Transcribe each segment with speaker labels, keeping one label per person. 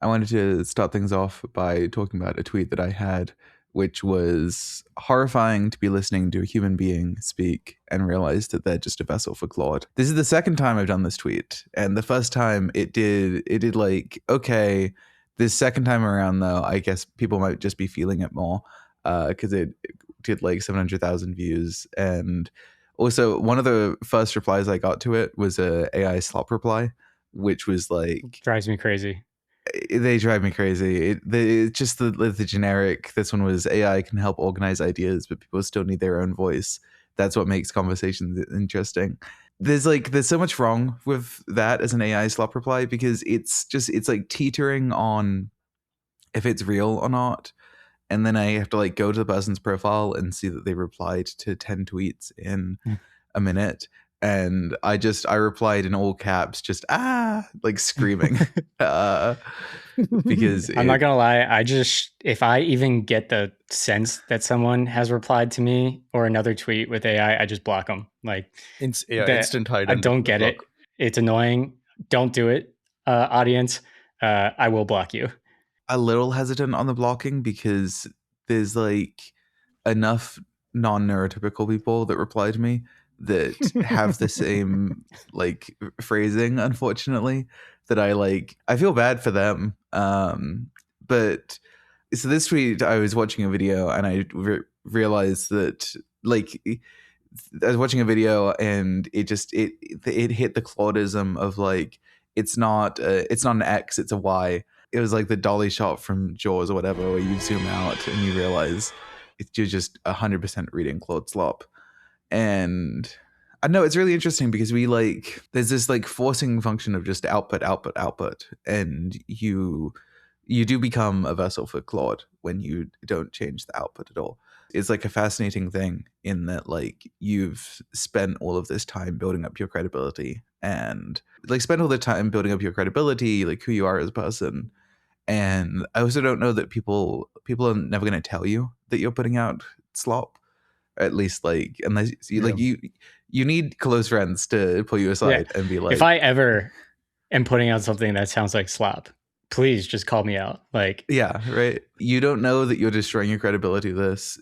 Speaker 1: I wanted to start things off by talking about a tweet that I had, which was horrifying to be listening to a human being speak and realize that they're just a vessel for Claude. This is the second time I've done this tweet, and the first time it did like, okay. This second time around, though, I guess people might just be feeling it more because it did like 700,000 views. And also, one of the first replies I got to it was a AI slop reply, which was like,
Speaker 2: Drives me crazy.
Speaker 1: they drive me crazy. It's just the generic. This one was AI can help organize ideas, but people still need their own voice. That's what makes conversations interesting. There's so much wrong with that as an AI slop reply because it's like teetering on if it's real or not. And then I have to like go to the person's profile and see that they replied to 10 tweets in a minute. And I replied in all caps, just like screaming. Because
Speaker 2: I'm not gonna lie, if I even get the sense that someone has replied to me or another tweet with AI, I just block them. Like
Speaker 3: instant hide
Speaker 2: I
Speaker 3: and
Speaker 2: don't get
Speaker 3: block.
Speaker 2: it. It's annoying. Don't do it, audience. I will block you.
Speaker 1: a little hesitant on the blocking because there's like enough non-neurotypical people that reply to me that have the same like phrasing, unfortunately, that I feel bad for them. But so this tweet, I was watching a video and I realized that like I was watching a video and it hit the Claudeism of like it's not an X, it's a Y. It was like the dolly shot from Jaws or whatever, where you zoom out and you realize you're just 100% reading Claude Slop. And I know it's really interesting because there's this like forcing function of just output, output, output, and you do become a vessel for Claude when you don't change the output at all. It's like a fascinating thing in that like you've spent all of this time building up your credibility and like spend all the time building up your credibility, like who you are as a person. And I also don't know that people are never going to tell you that you're putting out slop, at least like unless you need close friends to pull you aside and be like,
Speaker 2: if I ever am putting out something that sounds like slop, please just call me out. Like,
Speaker 1: yeah, right. You don't know that you're destroying your credibility with this.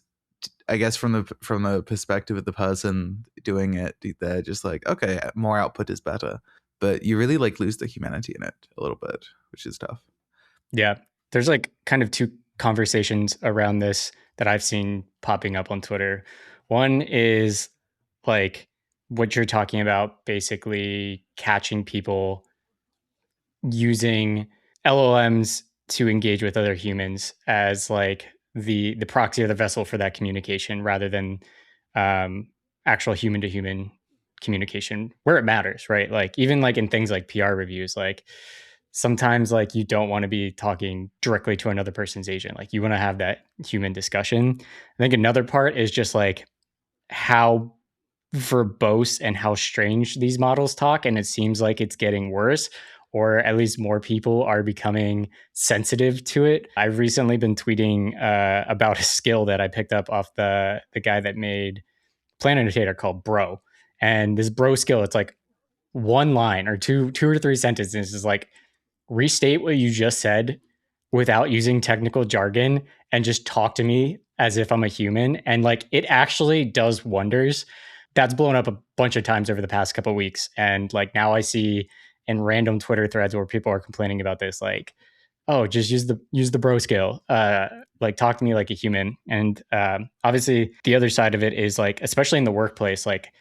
Speaker 1: I guess from the perspective of the person doing it, they're just like, okay, more output is better. But you really like lose the humanity in it a little bit, which is tough.
Speaker 2: yeah, there's like kind of two conversations around this that I've seen popping up on Twitter. One is like what you're talking about, basically catching people using LLMs to engage with other humans as like the proxy or the vessel for that communication rather than actual human to human communication where it matters, right? Like even like in things like PR reviews, like sometimes like you don't want to be talking directly to another person's agent. Like you want to have that human discussion. I think another part is just like how verbose and how strange these models talk. And it seems like it's getting worse, or at least more people are becoming sensitive to it. I've recently been tweeting about a skill that I picked up off the guy that made Plan Annotator called Bro. And this Bro skill, it's like one line or two or three sentences is like restate what you just said without using technical jargon and just talk to me as if I'm a human. And like it actually does wonders. That's blown up a bunch of times over the past couple of weeks. And like now I see in random Twitter threads where people are complaining about this, like, oh, just use the bro skill. Like talk to me like a human. And obviously the other side of it is like, especially in the workplace, like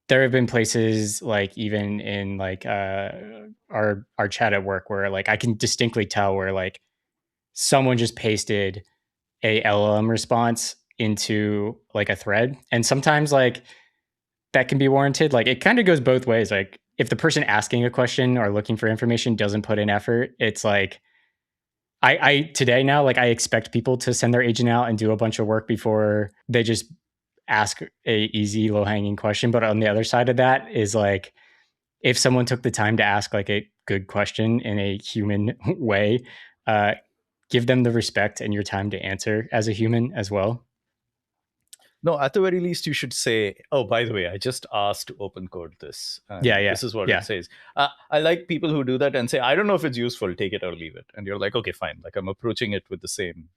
Speaker 2: there have been places like even in like our chat at work where like I can distinctly tell where like someone just pasted a LLM response into like a thread. And sometimes like that can be warranted. Like it kind of goes both ways. Like if the person asking a question or looking for information doesn't put in effort, it's like I today now like I expect people to send their agent out and do a bunch of work before they just ask a easy low hanging question. But on the other side of that is like if someone took the time to ask like a good question in a human way, give them the respect and your time to answer as a human as well.
Speaker 3: No, at the very least, you should say, "Oh, by the way, I just asked to open code this,
Speaker 2: Yeah,
Speaker 3: and
Speaker 2: yeah,
Speaker 3: this is what it
Speaker 2: yeah.
Speaker 3: says." I like people who do that and say, "I don't know if it's useful. Take it or leave it." And you're like, "Okay, fine." Like I'm approaching it with the same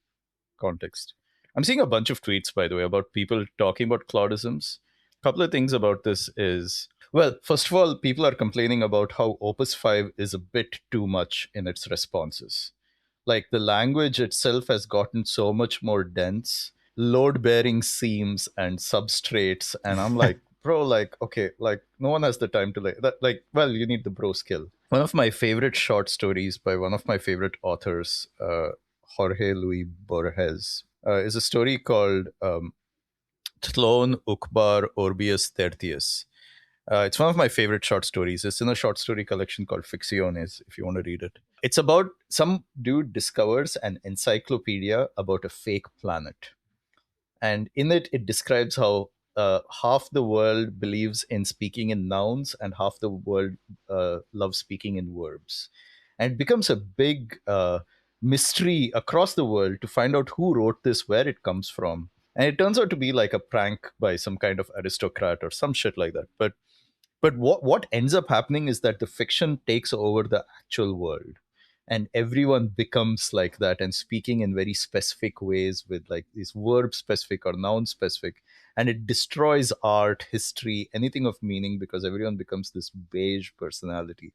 Speaker 3: context. I'm seeing a bunch of tweets, by the way, about people talking about Claudeisms. A couple of things about this is, well, first of all, people are complaining about how Opus 5 is a bit too much in its responses. Like the language itself has gotten so much more dense, load bearing seams and substrates. And I'm like, bro, like, okay, like no one has the time to like that. Like, well, you need the bro skill. One of my favorite short stories by one of my favorite authors, Jorge Luis Borges, is a story called Tlon Ukbar Orbius Tertius. It's one of my favorite short stories. It's in a short story collection called Ficciones, if you want to read it. It's about some dude discovers an encyclopedia about a fake planet. And in it, it describes how half the world believes in speaking in nouns and half the world loves speaking in verbs. And it becomes a big mystery across the world to find out who wrote this, where it comes from. And it turns out to be like a prank by some kind of aristocrat or some shit like that. But what ends up happening is that the fiction takes over the actual world, and everyone becomes like that and speaking in very specific ways with like these verb specific or noun specific, and it destroys art, history, anything of meaning, because everyone becomes this beige personality.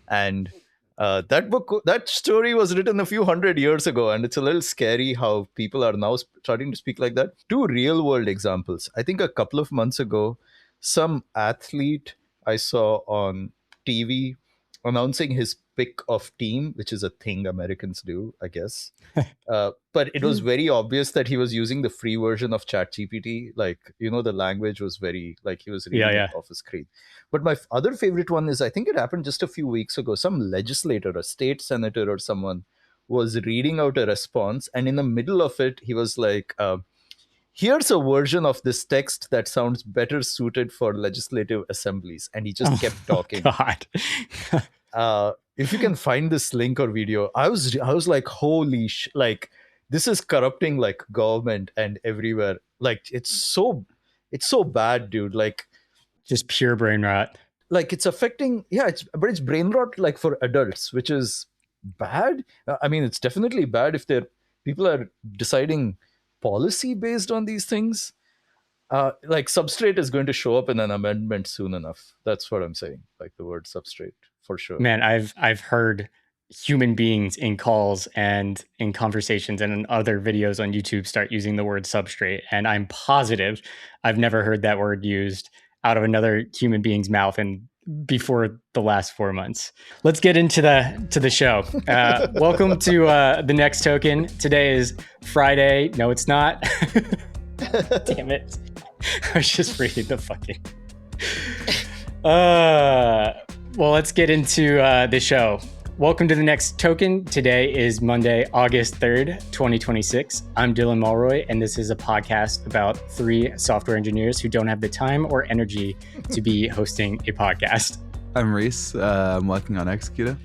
Speaker 3: And that story was written a few hundred years ago, and it's a little scary how people are now starting to speak like that. Two real world examples. I think a couple of months ago, some athlete I saw on TV announcing his pick of team, which is a thing Americans do, I guess. But it was very obvious that he was using the free version of ChatGPT. Like, the language was very, like, he was
Speaker 2: Yeah,
Speaker 3: reading it
Speaker 2: yeah.
Speaker 3: off a screen. But my other favorite one is, I think it happened just a few weeks ago. Some legislator, a state senator or someone, was reading out a response. And in the middle of it, he was like, here's a version of this text that sounds better suited for legislative assemblies. And he just kept
Speaker 2: Oh
Speaker 3: talking.
Speaker 2: God.
Speaker 3: If you can find this link or video, I was like, holy like this is corrupting like government and everywhere. Like it's so bad, dude.
Speaker 2: Just pure brain rot.
Speaker 3: Like it's affecting, yeah, it's brain rot like for adults, which is bad. I mean, it's definitely bad if they're people are deciding policy based on these things. Like substrate is going to show up in an amendment soon enough. That's what I'm saying. Like the word substrate for sure.
Speaker 2: Man, I've heard human beings in calls and in conversations and in other videos on YouTube start using the word substrate, and I'm positive I've never heard that word used out of another human being's mouth and before the last 4 months. Let's get into the show. Welcome to the next token. Today is Friday. No, it's not. Damn it! I was just reading the fucking. Well, let's get into the show. Welcome to the next token. Today is Monday, August 3rd, 2026. I'm Dylan Mulroy, and this is a podcast about three software engineers who don't have the time or energy to be hosting a podcast.
Speaker 1: I'm Reese. I'm working on Executor.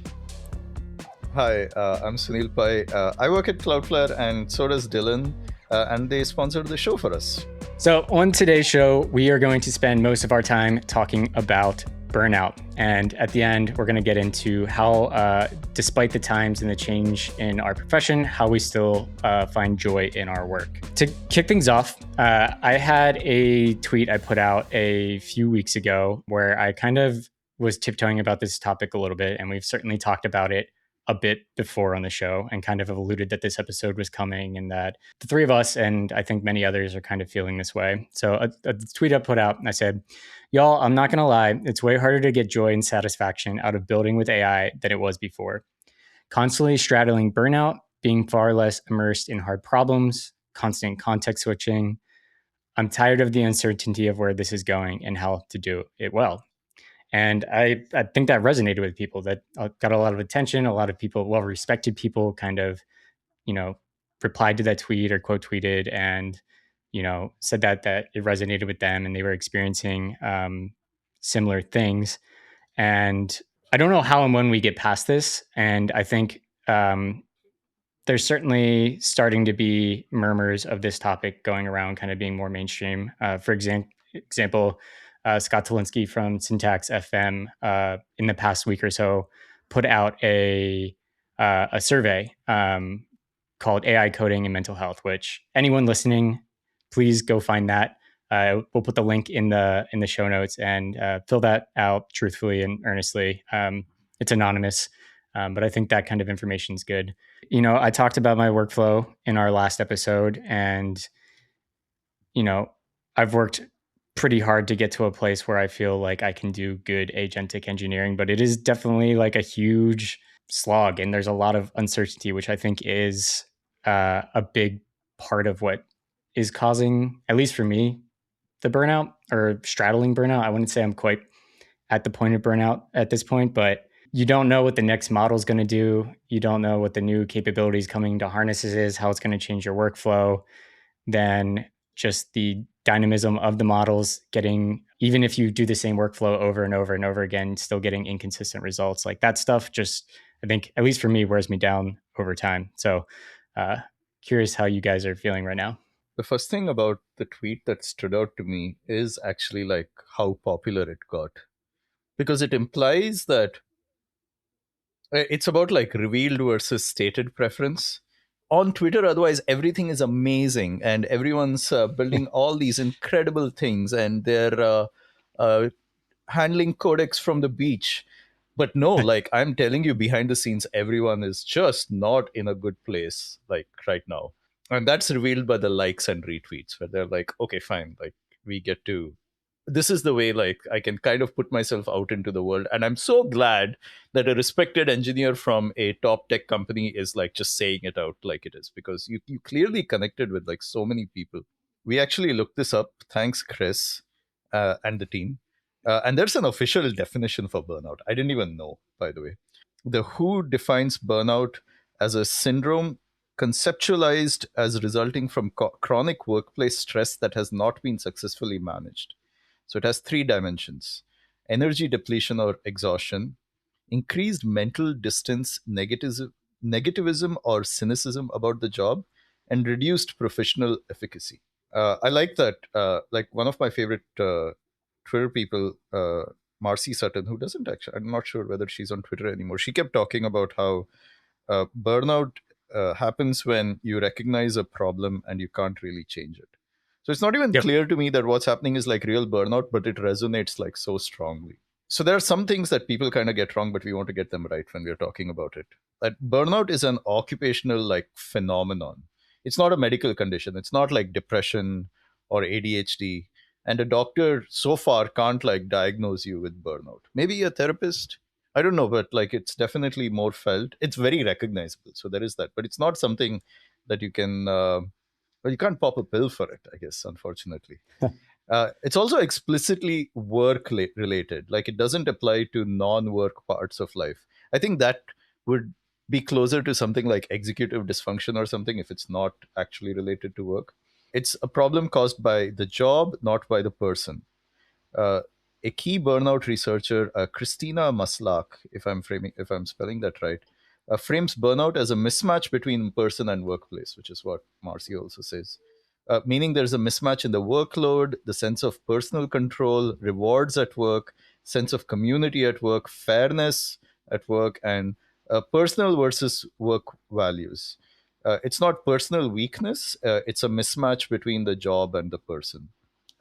Speaker 3: Hi, I'm Sunil Pai. I work at Cloudflare, and so does Dylan, and they sponsored the show for us.
Speaker 2: So on today's show, we are going to spend most of our time talking about burnout. And at the end, we're going to get into how, despite the times and the change in our profession, how we still find joy in our work. To kick things off, I had a tweet I put out a few weeks ago where I kind of was tiptoeing about this topic a little bit, and we've certainly talked about it a bit before on the show and kind of alluded that this episode was coming and that the three of us, and I think many others, are kind of feeling this way. So a tweet I put out, I said, y'all, I'm not going to lie, it's way harder to get joy and satisfaction out of building with AI than it was before. Constantly straddling burnout, being far less immersed in hard problems, constant context switching. I'm tired of the uncertainty of where this is going and how to do it well. And I think that resonated with people. That got a lot of attention. A lot of people, well-respected people, kind of, replied to that tweet or quote tweeted and, said that it resonated with them and they were experiencing similar things. And I don't know how and when we get past this. And I think the there's certainly starting to be murmurs of this topic going around, kind of being more mainstream. For example, Scott Tolinsky from Syntax FM in the past week or so put out a survey called AI Coding and Mental Health, which anyone listening, please go find that. We'll put the link in the show notes and fill that out truthfully and earnestly. It's anonymous, but I think that kind of information is good. You know, I talked about my workflow in our last episode, and you know, I've worked pretty hard to get to a place where I feel like I can do good agentic engineering, but it is definitely like a huge slog, and there's a lot of uncertainty, which I think is a big part of what is causing, at least for me, the burnout or straddling burnout. I wouldn't say I'm quite at the point of burnout at this point, but you don't know what the next model is going to do. You don't know what the new capabilities coming to harnesses is, how it's going to change your workflow. Then just the dynamism of the models getting, even if you do the same workflow over and over and over again, still getting inconsistent results. Like that stuff just, I think, at least for me, wears me down over time. So curious how you guys are feeling right now.
Speaker 3: The first thing about the tweet that stood out to me is actually like how popular it got, because it implies that it's about like revealed versus stated preference. On Twitter, otherwise, everything is amazing and everyone's building all these incredible things and they're handling codecs from the beach. But no, like I'm telling you, behind the scenes, everyone is just not in a good place, like right now. And that's revealed by the likes and retweets, where they're like, okay, fine, like we get to, this is the way like I can kind of put myself out into the world. And I'm so glad that a respected engineer from a top tech company is like just saying it out like it is, because you clearly connected with like so many people. We actually looked this up, thanks Chris and the team. And there's an official definition for burnout. I didn't even know, by the way. The WHO defines burnout as a syndrome conceptualized as resulting from chronic workplace stress that has not been successfully managed. So it has 3 dimensions: energy depletion or exhaustion, increased mental distance, negativism or cynicism about the job, and reduced professional efficacy. I like that. Like one of my favorite Twitter people, Marcy Sutton, who doesn't actually, I'm not sure whether she's on Twitter anymore. She kept talking about how burnout happens when you recognize a problem and you can't really change it. So it's not even clear to me that what's happening is like real burnout, but it resonates like so strongly. So there are some things that people kind of get wrong, but we want to get them right when we're talking about it. That burnout is an occupational like phenomenon. It's not a medical condition. It's not like depression or ADHD. And a doctor so far can't like diagnose you with burnout. Maybe a therapist, I don't know, but like it's definitely more felt. It's very recognizable. So there is that, but it's not something that you can, well, you can't pop a pill for it, I guess, unfortunately. It's also explicitly work related. Like it doesn't apply to non-work parts of life. I think that would be closer to something like executive dysfunction or something if it's not actually related to work. It's a problem caused by the job, not by the person. Uh, a key burnout researcher, Christina Maslach, if I'm spelling that right, frames burnout as a mismatch between person and workplace, which is what Marcy also says. Meaning there's a mismatch in the workload, the sense of personal control, rewards at work, sense of community at work, fairness at work, and personal versus work values. It's not personal weakness, it's a mismatch between the job and the person.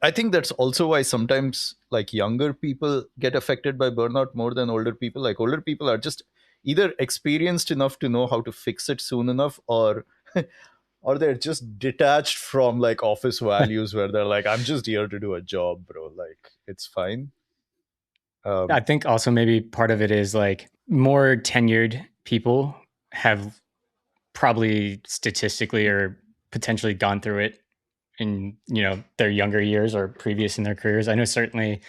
Speaker 3: I think that's also why sometimes like younger people get affected by burnout more than older people. Like older people are just either experienced enough to know how to fix it soon enough, or or they're just detached from like office values where they're like, I'm just here to do a job, bro. Like it's fine.
Speaker 2: I think also maybe part of it is like more tenured people have probably statistically or potentially gone through it in, you know, their younger years or previous in their careers. I know certainly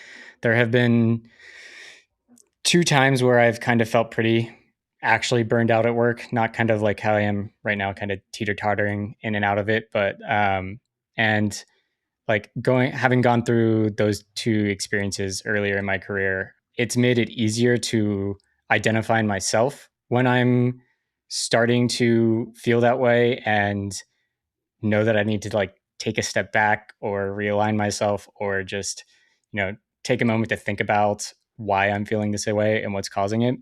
Speaker 2: there have been 2 times where I've kind of felt pretty actually burned out at work, not kind of like how I am right now, kind of teeter-tottering in and out of it, but and like having gone through those 2 experiences earlier in my career, it's made it easier to identify in myself when I'm starting to feel that way and know that I need to like take a step back or realign myself or just, take a moment to think about why I'm feeling this way and what's causing it.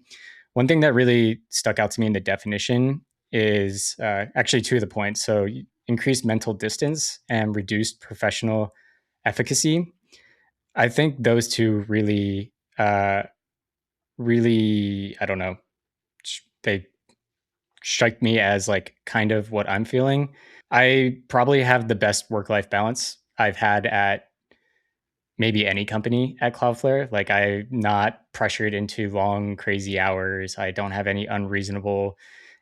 Speaker 2: One thing that really stuck out to me in the definition is actually two of the points. So, increased mental distance and reduced professional efficacy. I think those two really, I don't know, they strike me as like kind of what I'm feeling. I probably have the best work life balance I've had at maybe any company at Cloudflare. Like, I'm not pressured into long, crazy hours. I don't have any unreasonable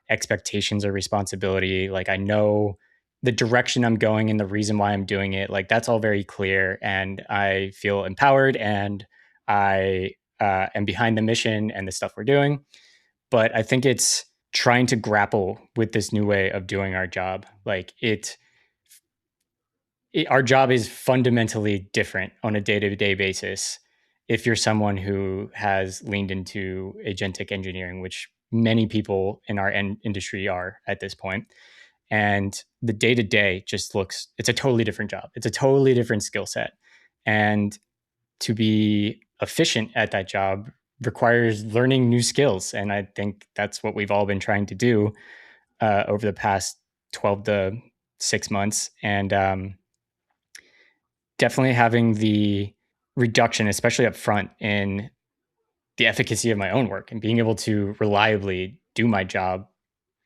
Speaker 2: expectations or responsibility. Like, I know the direction I'm going and the reason why I'm doing it. Like, that's all very clear. And I feel empowered and I am behind the mission and the stuff we're doing. But I think it's trying to grapple with this new way of doing our job. Like, our job is fundamentally different on a day-to-day basis if you're someone who has leaned into agentic engineering, which many people in our industry are at this point. And the day-to-day just looks, it's a totally different job. It's a totally different skill set. And to be efficient at that job requires learning new skills. And I think that's what we've all been trying to do over the past 12 to 6 months. And definitely having the reduction, especially up front, in the efficacy of my own work and being able to reliably do my job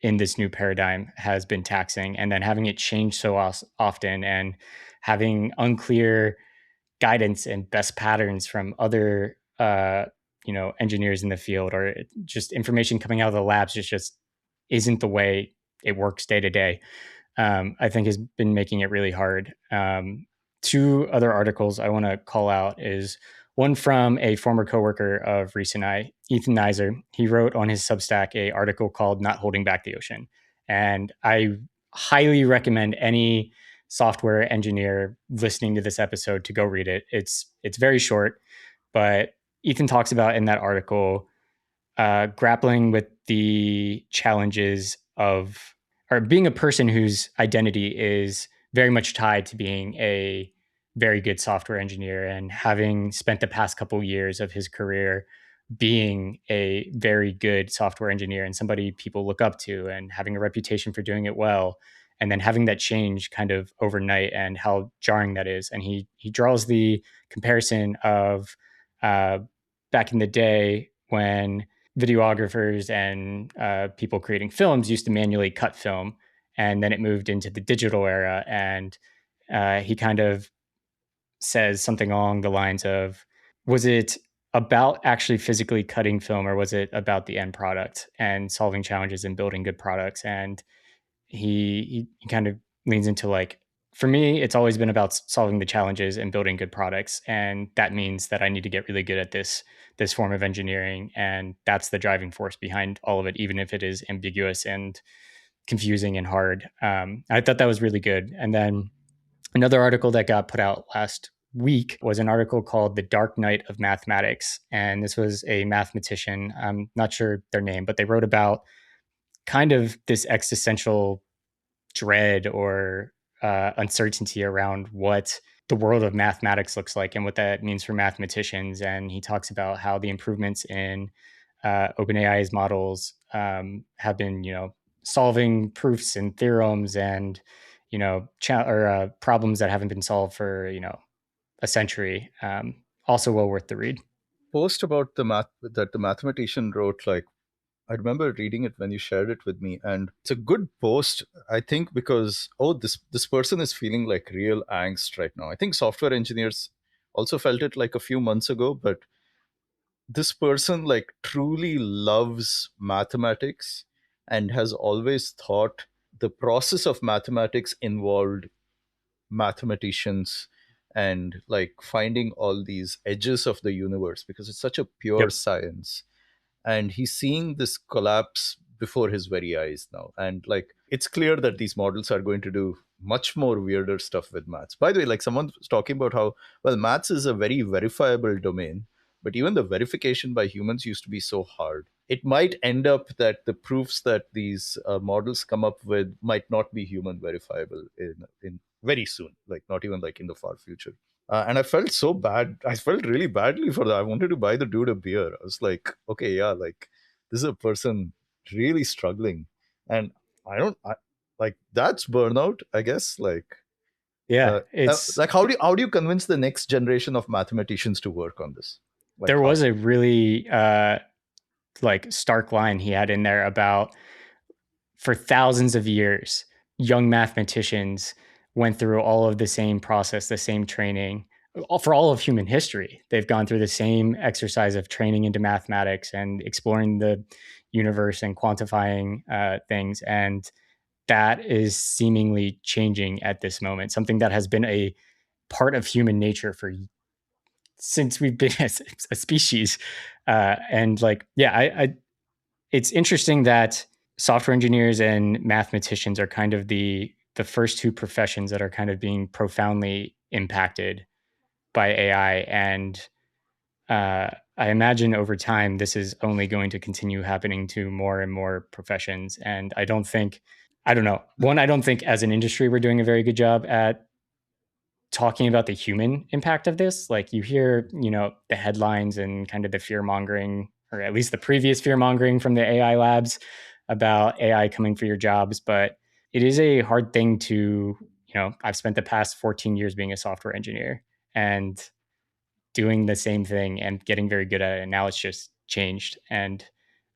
Speaker 2: in this new paradigm has been taxing. And then having it change so often and having unclear guidance and best patterns from other engineers in the field, or just information coming out of the labs just isn't the way it works day to day. I think has been making it really hard. Two other articles I want to call out is one from a former coworker of Reese and I, Ethan Nizer. He wrote on his Substack a article called "Not Holding Back the Ocean," and I highly recommend any software engineer listening to this episode to go read it. It's very short, but Ethan talks about in that article grappling with the challenges of, or being a person whose identity is very much tied to being a very good software engineer, and having spent the past couple years of his career being a very good software engineer and somebody people look up to and having a reputation for doing it well, and then having that change kind of overnight and how jarring that is. And he draws the comparison of uh, back in the day when videographers and people creating films used to manually cut film, and then it moved into the digital era. And he kind of says something along the lines of, was it about actually physically cutting film, or was it about the end product and solving challenges and building good products? And he kind of leans into like, for me, it's always been about solving the challenges and building good products, and that means that I need to get really good at this form of engineering, and that's the driving force behind all of it, even if it is ambiguous and confusing and hard. I thought that was really good. And then another article that got put out last week was an article called "The Dark Night of Mathematics," and this was a mathematician. I'm not sure their name, but they wrote about kind of this existential dread or uncertainty around what the world of mathematics looks like and what that means for mathematicians. And he talks about how the improvements in OpenAI's models have been, solving proofs and theorems and, problems that haven't been solved for, a century. Also well worth the read.
Speaker 3: Post about the math that the mathematician wrote, like, I remember reading it when you shared it with me, and it's a good post, I think, because this person is feeling like real angst right now. I think software engineers also felt it like a few months ago, but this person like truly loves mathematics and has always thought the process of mathematics involved mathematicians and like finding all these edges of the universe because it's such a pure
Speaker 2: Yep.
Speaker 3: science, and he's seeing this collapse before his very eyes now. And like it's clear that these models are going to do much more weirder stuff with maths. By the way, like someone was talking about how, well, maths is a very verifiable domain, But even the verification by humans used to be so hard. It might end up that the proofs that these models come up with might not be human verifiable in very soon, like not even like in the far future. And I felt so bad. I felt really badly for that. I wanted to buy the dude a beer. I was like, okay, yeah, like this is a person really struggling. And like that's burnout, I guess.
Speaker 2: Yeah, it's
Speaker 3: Like how do you convince the next generation of mathematicians to work on this? Like
Speaker 2: there
Speaker 3: how?
Speaker 2: was a really like stark line he had in there about for thousands of years, young mathematicians went through all of the same process, the same training for all of human history. They've gone through the same exercise of training into mathematics and exploring the universe and quantifying things. And that is seemingly changing at this moment, something that has been a part of human nature for since we've been a species. And like, yeah, it's interesting that software engineers and mathematicians are kind of the first two professions that are kind of being profoundly impacted by AI. And I imagine over time this is only going to continue happening to more and more professions. And I don't know. One, I don't think as an industry we're doing a very good job at talking about the human impact of this. Like you hear, the headlines and kind of the fear mongering, or at least the previous fear mongering from the AI labs about AI coming for your jobs. But it is a hard thing to, I've spent the past 14 years being a software engineer and doing the same thing and getting very good at it. And now it's just changed. And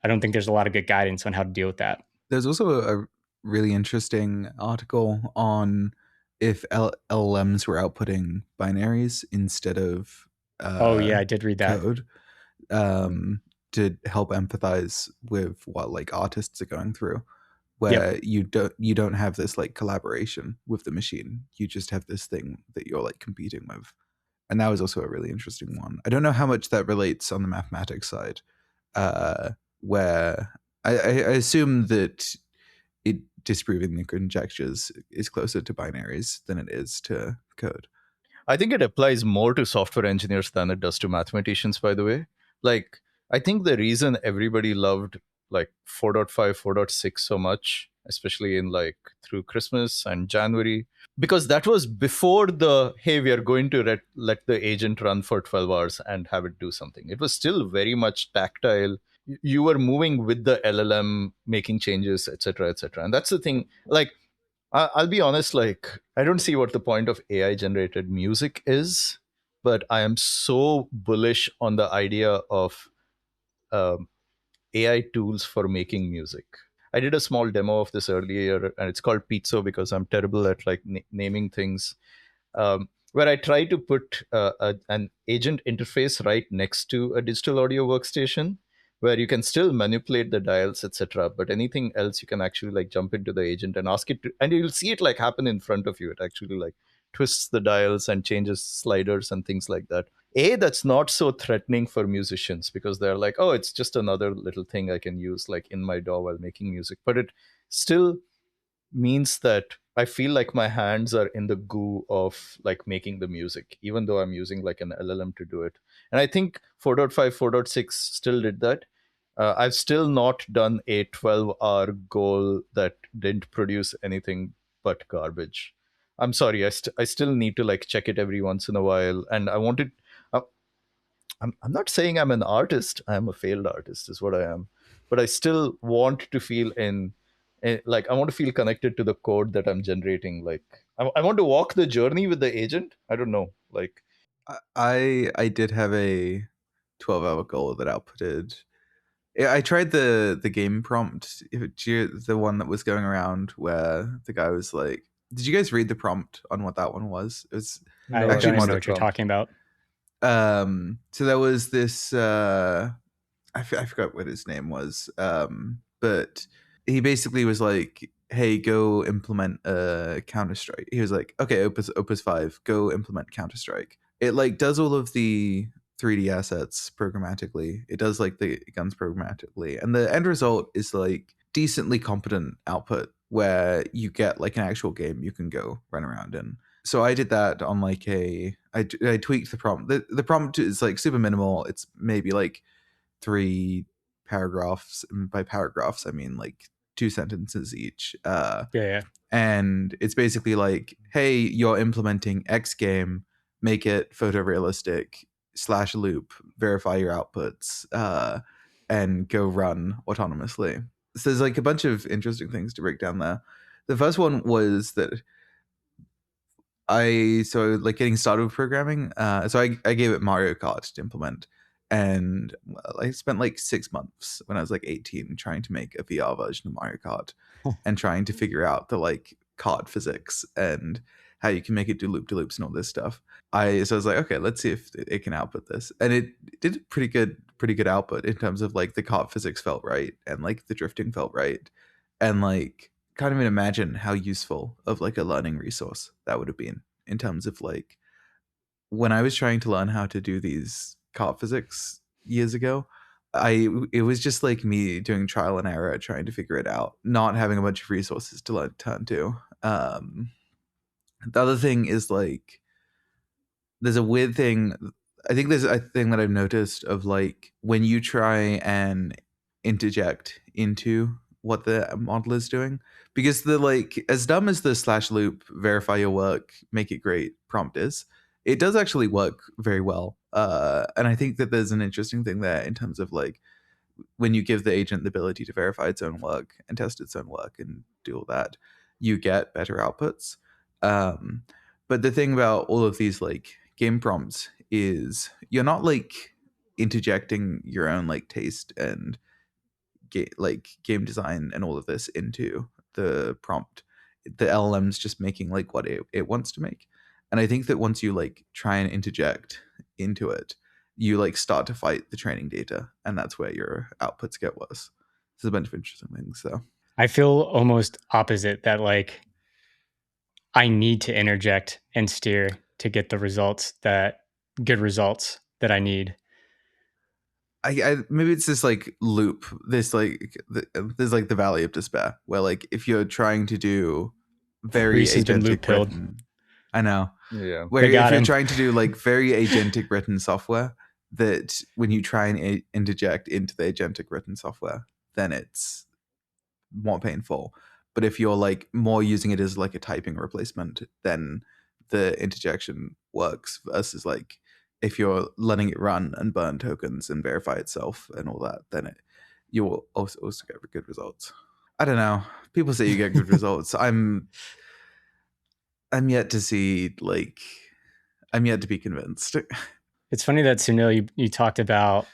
Speaker 2: I don't think there's a lot of good guidance on how to deal with that.
Speaker 1: There's also a really interesting article on if LLMs were outputting binaries instead of
Speaker 2: Oh yeah, I did read that.
Speaker 1: code, to help empathize with what like artists are going through, where you don't have this like collaboration with the machine. You just have this thing that you're like competing with. And that was also a really interesting one. I don't know how much that relates on the mathematics side, where I assume that it disproving the conjectures is closer to binaries than it is to code.
Speaker 3: I think it applies more to software engineers than it does to mathematicians, by the way. Like, I think the reason everybody loved like 4.5, 4.6 so much, especially in like through Christmas and January, because that was before the, hey, we are going to let the agent run for 12 hours and have it do something. It was still very much tactile. You were moving with the LLM, making changes, etc., etc. And that's the thing. Like, I'll be honest, like, I don't see what the point of AI generated music is, but I am so bullish on the idea of um, AI tools for making music. I did a small demo of this earlier, and it's called Pizzo because I'm terrible at like naming things. Where I try to put an agent interface right next to a digital audio workstation, where you can still manipulate the dials, etc. But anything else, you can actually like jump into the agent and ask it to, and you'll see it like happen in front of you. It actually like twists the dials and changes sliders and things like that. That's not so threatening for musicians because they're like, oh, it's just another little thing I can use like in my DAW while making music. But it still means that I feel like my hands are in the goo of like making the music, even though I'm using like an LLM to do it. And I think 4.5, 4.6 still did that. I've still not done a 12-hour goal that didn't produce anything but garbage. I'm sorry, I still need to like check it every once in a while. And I wanted, uh, I'm not saying I'm an artist. I'm a failed artist, is what I am. But I still want to feel like I want to feel connected to the code that I'm generating. Like I want to walk the journey with the agent. I don't know. Like
Speaker 1: I did have a 12-hour goal that outputted. I tried the game prompt, the one that was going around where the guy was like, "Did you guys read the prompt on what that one was?" It was
Speaker 2: I
Speaker 3: no,
Speaker 1: actually
Speaker 2: don't even know
Speaker 1: just
Speaker 2: what you're talking about.
Speaker 1: so there was this I forgot what his name was, but he basically was like, hey, go implement Counter Strike. He was like, okay, Opus 5, go implement Counter Strike. It like does all of the 3D assets programmatically. It does like the guns programmatically, and the end result is like decently competent output where you get like an actual game you can go run around in. So I did that on like I tweaked the prompt. The prompt is like super minimal. It's maybe like 3 paragraphs. And by paragraphs, I mean like 2 sentences each.
Speaker 2: Yeah.
Speaker 1: And it's basically like, hey, you're implementing X game, make it photorealistic / loop, verify your outputs, and go run autonomously. So there's like a bunch of interesting things to break down there. The first one was that like getting started with programming. So I gave it Mario Kart to implement, and I spent like 6 months when I was like 18 trying to make a VR version of Mario Kart, and trying to figure out the like kart physics and how you can make it do loop de loops and all this stuff. So I was like, okay, let's see if it can output this, and it did a pretty good output in terms of like the kart physics felt right and like the drifting felt right, and like can't even imagine how useful of like a learning resource that would have been in terms of like when I was trying to learn how to do these kart physics years ago. It was just like me doing trial and error trying to figure it out, not having a bunch of resources to turn to. The other thing is like there's a weird thing. I think there's a thing that I've noticed of like when you try and interject into what the model is doing, because the like as dumb as the / loop verify your work, make it great prompt is, it does actually work very well. And I think that there's an interesting thing there in terms of like when you give the agent the ability to verify its own work and test its own work and do all that, you get better outputs. Um, but the thing about all of these like game prompts is you're not like interjecting your own like taste and like game design and all of this into the prompt. The LLM's just making like what it wants to make. And I think that once you like try and interject into it, you like start to fight the training data, and that's where your outputs get worse. There's a bunch of interesting things. So
Speaker 2: I feel almost opposite, that like I need to interject and steer to get the good results that I need.
Speaker 1: I maybe it's this like loop, this like there's like the valley of despair, where like if you're trying to do very
Speaker 2: Reese has been loop
Speaker 1: agentic
Speaker 2: pilled.
Speaker 1: written, I know,
Speaker 3: Yeah.
Speaker 1: where
Speaker 2: They
Speaker 1: if
Speaker 2: got
Speaker 1: you're
Speaker 2: him.
Speaker 1: trying to do like very agentic written software, that when you try and interject into the agentic written software, then it's more painful. But if you're like more using it as like a typing replacement, then the interjection works, versus like if you're letting it run and burn tokens and verify itself and all that, then you'll also get good results. I don't know. People say you get good results. I'm yet to see like I'm yet to be convinced.
Speaker 2: It's funny that Sunil, you talked about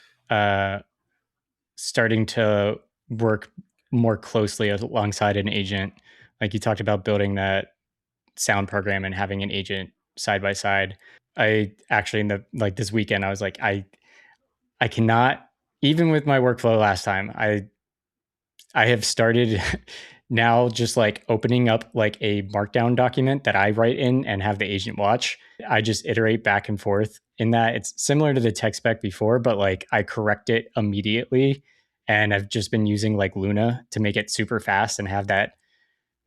Speaker 2: starting to work more closely alongside an agent. Like you talked about building that sound program and having an agent side by side. I actually, in the like this weekend, I was like, I cannot, even with my workflow last time, I have started now just like opening up like a markdown document that I write in and have the agent watch. I just iterate back and forth in that. It's similar to the tech spec before, but like I correct it immediately. And I've just been using like Luna to make it super fast and have that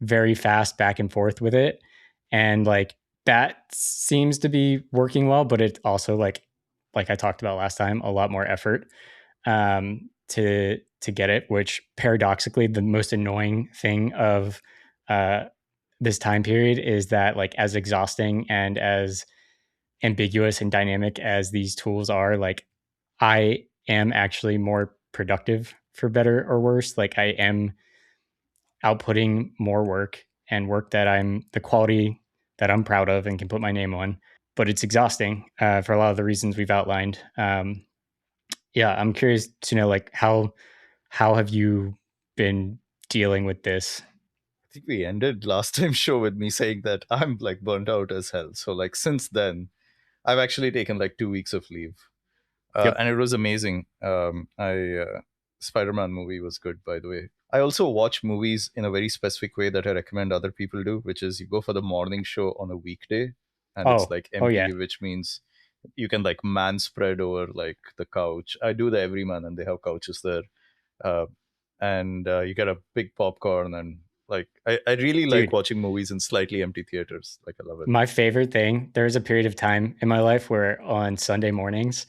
Speaker 2: very fast back and forth with it. And like that seems to be working well, but it also like I talked about last time, a lot more effort to get it. Which paradoxically, the most annoying thing of uh, this time period is that like as exhausting and as ambiguous and dynamic as these tools are, like I am actually more productive for better or worse. Like I am outputting more work and work that I'm the quality that I'm proud of and can put my name on. But it's exhausting for a lot of the reasons we've outlined. Yeah, I'm curious to know like how have you been dealing with this?
Speaker 3: I think we ended last time's show with me saying that I'm like burnt out as hell. So like since then, I've actually taken like 2 weeks of leave,
Speaker 2: Yep.
Speaker 3: and it was amazing. I Spider-Man movie was good, by the way. I also watch movies in a very specific way that I recommend other people do, which is you go for the morning show on a weekday, and it's like
Speaker 2: Oh yeah.
Speaker 3: empty, which means you can like man spread over like the couch. I do the Everyman, and they have couches there, uh, and you get a big popcorn and Like I really like
Speaker 2: Dude.
Speaker 3: watching movies in slightly empty theaters. Like I love it.
Speaker 2: My favorite thing, there was a period of time in my life where on Sunday mornings,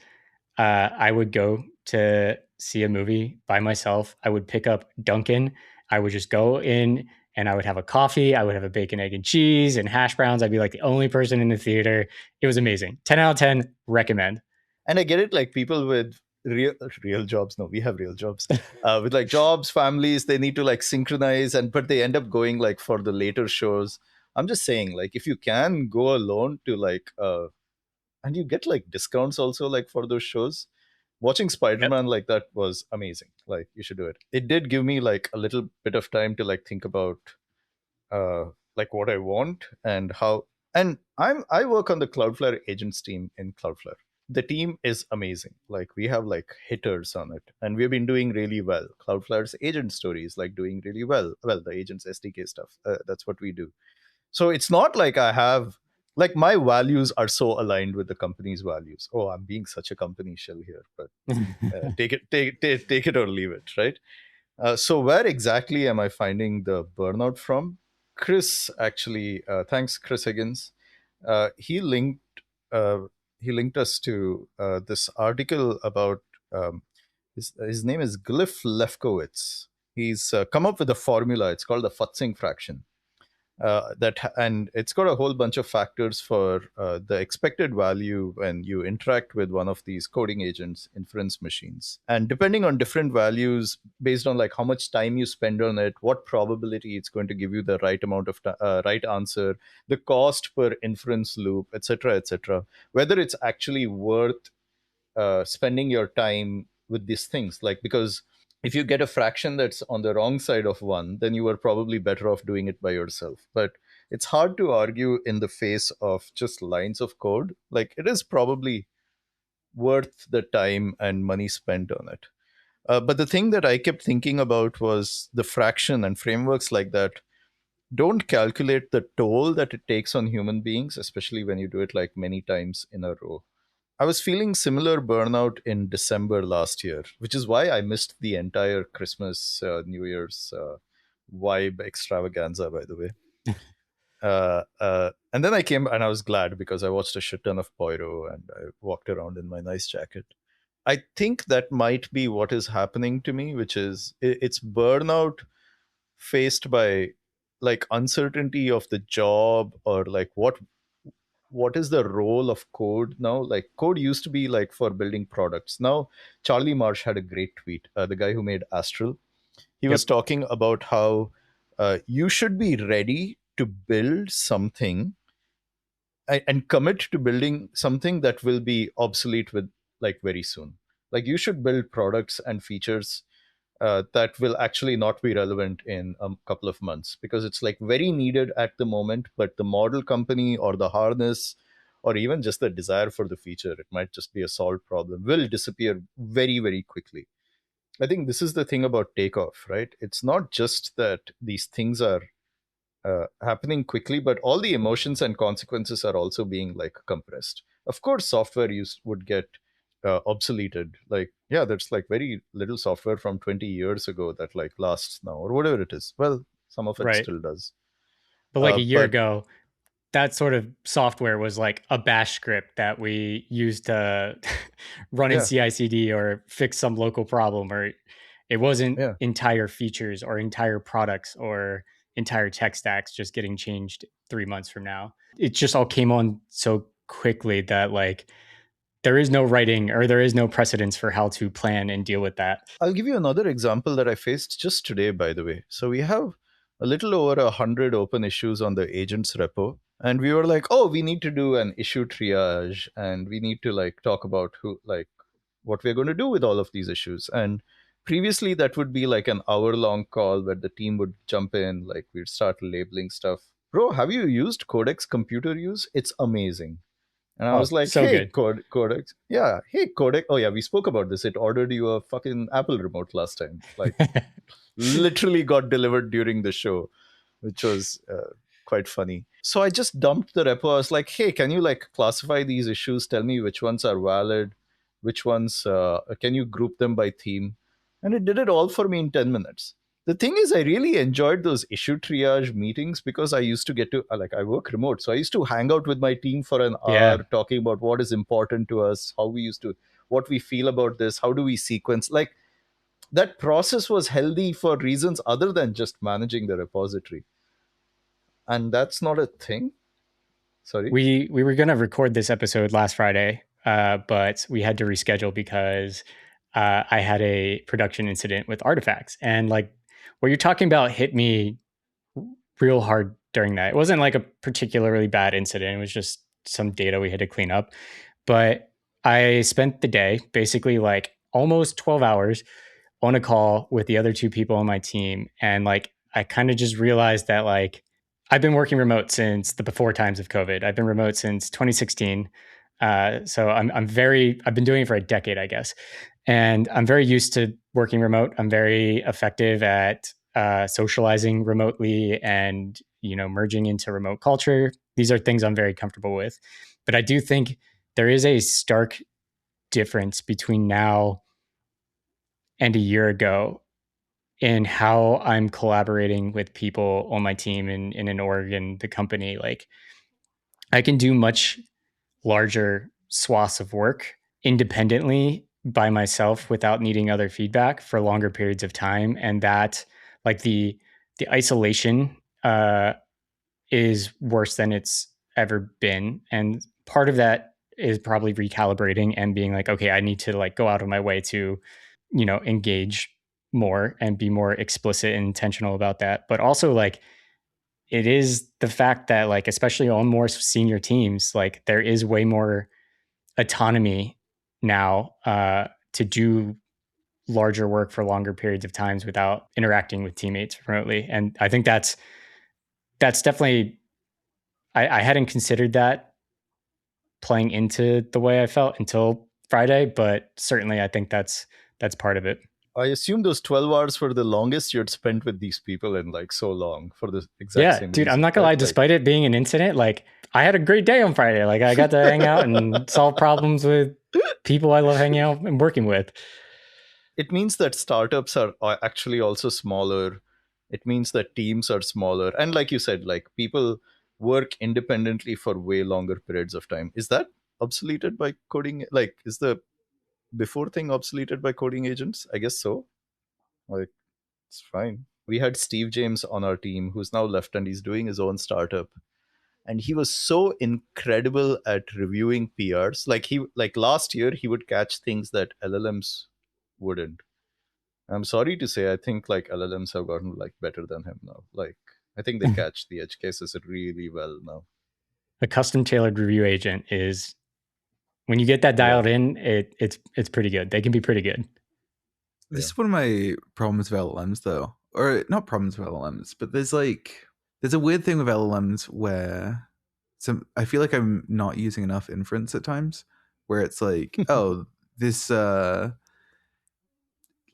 Speaker 2: I would go to see a movie by myself. I would pick up Dunkin'. I would just go in and I would have a coffee. I would have a bacon, egg, and cheese and hash browns. I'd be like the only person in the theater. It was amazing. 10 out of 10, recommend.
Speaker 3: And I get it, like people with real jobs. No, we have real jobs. With like jobs, families, they need to like synchronize, but they end up going like for the later shows. I'm just saying, like if you can go alone to like, and you get like discounts also like for those shows. Watching Spider-Man like that was amazing. Like you should do it. It did give me like a little bit of time to like think about uh like what I want and how. And I work on the Cloudflare agents team in Cloudflare. The team is amazing. Like we have like hitters on it, and we've been doing really well. Cloudflare's agent stories like doing really well. Well, the agents SDK stuff. That's what we do. So it's not like I have like my values are so aligned with the company's values. Oh, I'm being such a company shell here, but take it or leave it, right? So where exactly am I finding the burnout from? Chris actually, thanks Chris Higgins. He linked uh, he linked us to this article about his name is Glyph Lefkowitz. He's come up with a formula. It's called the Futzing Fraction. And it's got a whole bunch of factors for the expected value when you interact with one of these coding agents inference machines, and depending on different values based on like how much time you spend on it, what probability it's going to give you the right amount of right answer, the cost per inference loop, etc., etc., whether it's actually worth spending your time with these things. Like because if you get a fraction that's on the wrong side of one, then you are probably better off doing it by yourself. But it's hard to argue in the face of just lines of code. Like it is probably worth the time and money spent on it. But the thing that I kept thinking about was the fraction, and frameworks like that don't calculate the toll that it takes on human beings, especially when you do it like many times in a row. I was feeling similar burnout in December last year, which is why I missed the entire Christmas, New Year's vibe extravaganza, by the way. And then I came and I was glad because I watched a shit ton of Poirot and I walked around in my nice jacket. I think that might be what is happening to me, which is it's burnout faced by like uncertainty of the job, or like what is the role of code now. Like code used to be like for building products. Now Charlie Marsh had a great tweet, the guy who made Astral. He was talking about how you should be ready to build something and commit to building something that will be obsolete with like very soon. Like you should build products and features that will actually not be relevant in a couple of months, because it's like very needed at the moment, but the model company or the harness or even just the desire for the feature, it might just be a solved problem, will disappear very, very quickly. I think this is the thing about takeoff, right? It's not just that these things are happening quickly, but all the emotions and consequences are also being like compressed. Of course, software use would get obsoleted. Like, yeah, there's like very little software from 20 years ago that like lasts now or whatever it is. Well, some of it
Speaker 2: Right.
Speaker 3: still does.
Speaker 2: But like a year
Speaker 3: But
Speaker 2: ago, that sort of software was like a bash script that we used to run in
Speaker 3: yeah,
Speaker 2: CI/CD or fix some local problem, or it wasn't
Speaker 3: yeah.
Speaker 2: entire features or entire products or entire tech stacks just getting changed 3 months from now. It just all came on so quickly that like there is no writing or there is no precedence for how to plan and deal with that.
Speaker 3: I'll give you another example that I faced just today, by the way. So we have a little over 100 open issues on the agents repo. And we were like, oh, we need to do an issue triage and we need to like talk about who, like, what we're going to do with all of these issues. And previously, that would be like an hour long call where the team would jump in, like, we'd start labeling stuff. Bro, have you used Codex Computer Use? It's amazing. And I was
Speaker 2: Oh,
Speaker 3: like,
Speaker 2: so
Speaker 3: hey,
Speaker 2: good.
Speaker 3: Codex. Yeah, hey, Codex. Oh, yeah, we spoke about this. It ordered you a fucking Apple remote last time. Like, literally got delivered during the show, which was quite funny. So I just dumped the repo. I was like, hey, can you like classify these issues? Tell me which ones are valid, which ones, can you group them by theme? And it did it all for me in 10 minutes. The thing is, I really enjoyed those issue triage meetings because I used to get to, I work remote. So I used to hang out with my team for an
Speaker 2: Yeah.
Speaker 3: hour talking about what is important to us, how we used to, what we feel about this, how do we sequence. Like that process was healthy for reasons other than just managing the repository. And that's not a thing. Sorry.
Speaker 2: We were gonna record this episode last Friday, but we had to reschedule because I had a production incident with artifacts, and like what you're talking about hit me real hard during that. It wasn't like a particularly bad incident; it was just some data we had to clean up. But I spent the day basically like almost 12 hours on a call with the other two people on my team, and like I kind of just realized that like I've been working remote since the before times of COVID. I've been remote since 2016. So I've been doing it for a decade, I guess. And I'm very used to working remote. I'm very effective at socializing remotely and, merging into remote culture. These are things I'm very comfortable with. But I do think there is a stark difference between now and a year ago in how I'm collaborating with people on my team in an org and the company. Like I can do much larger swaths of work independently by myself without needing other feedback for longer periods of time. And that like the isolation is worse than it's ever been. And part of that is probably recalibrating and being like, okay, I need to like go out of my way to, engage more and be more explicit and intentional about that. But also like it is the fact that like especially on more senior teams, like there is way more autonomy now to do larger work for longer periods of times without interacting with teammates remotely. And I think that's definitely I hadn't considered that playing into the way I felt until Friday, but certainly I think that's part of it.
Speaker 3: I assume those 12 hours were the longest you'd spent with these people in like so long for the exact
Speaker 2: Yeah,
Speaker 3: same
Speaker 2: dude, I'm
Speaker 3: reason,
Speaker 2: not gonna
Speaker 3: right?
Speaker 2: lie, despite it being an incident, like I had a great day on Friday. Like I got to hang out and solve problems with people I love hanging out and working with.
Speaker 3: It means that startups are actually also smaller. It means that teams are smaller. And like you said, like people work independently for way longer periods of time. Is that obsoleted by coding? Like, is the before thing obsoleted by coding agents? I guess so. Like, it's fine. We had Steve James on our team who's now left and he's doing his own startup. And he was so incredible at reviewing PRs. Like last year he would catch things that LLMs wouldn't. I'm sorry to say, I think like LLMs have gotten like better than him now. Like I think they catch the edge cases really well now.
Speaker 2: A custom tailored review agent is when you get that dialed in, it's pretty good. They can be pretty good.
Speaker 1: This is one of my problems with LLMs, though, or not problems with LLMs, but there's a weird thing with LLMs where I feel like I'm not using enough inference at times, where it's like, oh, this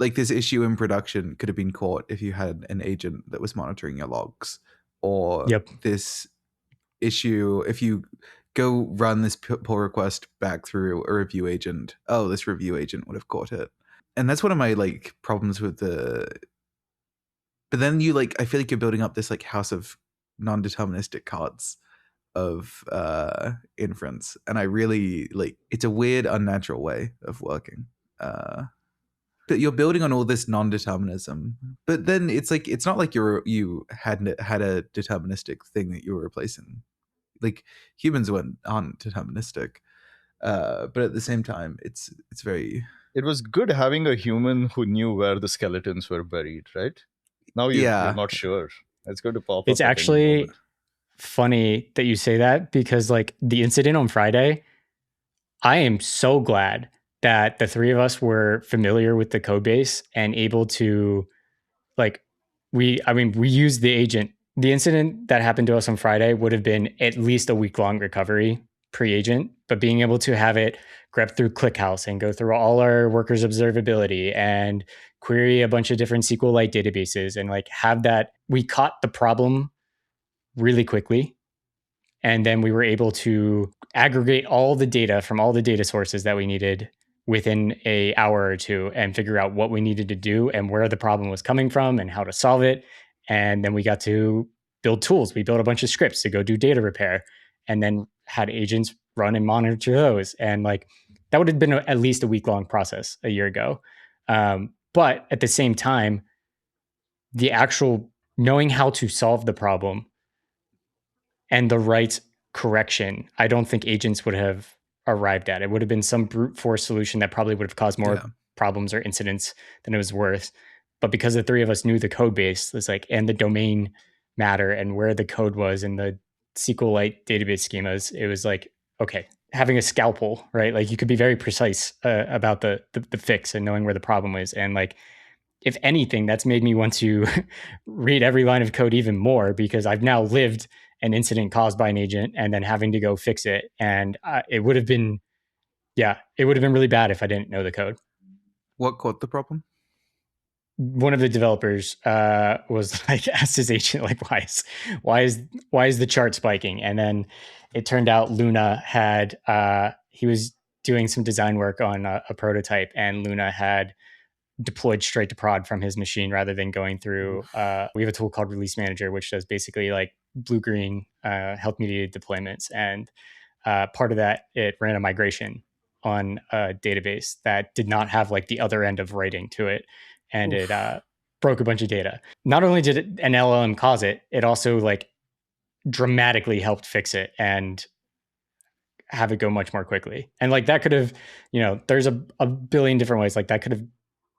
Speaker 1: like this issue in production could have been caught if you had an agent that was monitoring your logs, or
Speaker 2: Yep.
Speaker 1: this issue if you go run this pull request back through a review agent, oh, this review agent would have caught it. And that's one of my like problems with but then you like I feel like you're building up this like house of non-deterministic cards of inference, and I really like it's a weird unnatural way of working. But you're building on all this non-determinism, but then it's like it's not like you had a deterministic thing that you were replacing. Like humans aren't deterministic, but at the same time it's very
Speaker 3: It was good having a human who knew where the skeletons were buried, right? Now you're not sure. It's going to pop up.
Speaker 2: It's actually funny that you say that because like the incident on Friday, I am so glad that the three of us were familiar with the code base and able to like we used the agent. The incident that happened to us on Friday would have been at least a week-long recovery pre-agent, but being able to have it grep through ClickHouse and go through all our workers observability and query a bunch of different SQLite databases and like have that, we caught the problem really quickly. And then we were able to aggregate all the data from all the data sources that we needed within a hour or two and figure out what we needed to do and where the problem was coming from and how to solve it. And then we got to build tools. We built a bunch of scripts to go do data repair, and then had agents run and monitor those. And like that would have been at least a week-long process a year ago. But at the same time, the actual knowing how to solve the problem and the right correction, I don't think agents would have arrived at. It would have been some brute force solution that probably would have caused more problems or incidents than it was worth. But because the three of us knew the code base, it's like, and the domain matter and where the code was in the SQLite database schemas, it was like, okay, having a scalpel, right? Like you could be very precise about the fix and knowing where the problem is. And like, if anything, that's made me want to read every line of code even more, because I've now lived an incident caused by an agent and then having to go fix it. And it would have been, it would have been really bad if I didn't know the code.
Speaker 1: What caught the problem?
Speaker 2: One of the developers was like, asked his agent, like, why is the chart spiking? And then it turned out Luna had, he was doing some design work on a prototype, and Luna had deployed straight to prod from his machine rather than going through, we have a tool called Release Manager, which does basically like blue-green health mediated deployments. And part of that, it ran a migration on a database that did not have like the other end of writing to it. And it broke a bunch of data. Not only did an LLM cause it, it also like dramatically helped fix it and have it go much more quickly. And like that could have, there's a billion different ways. Like that could have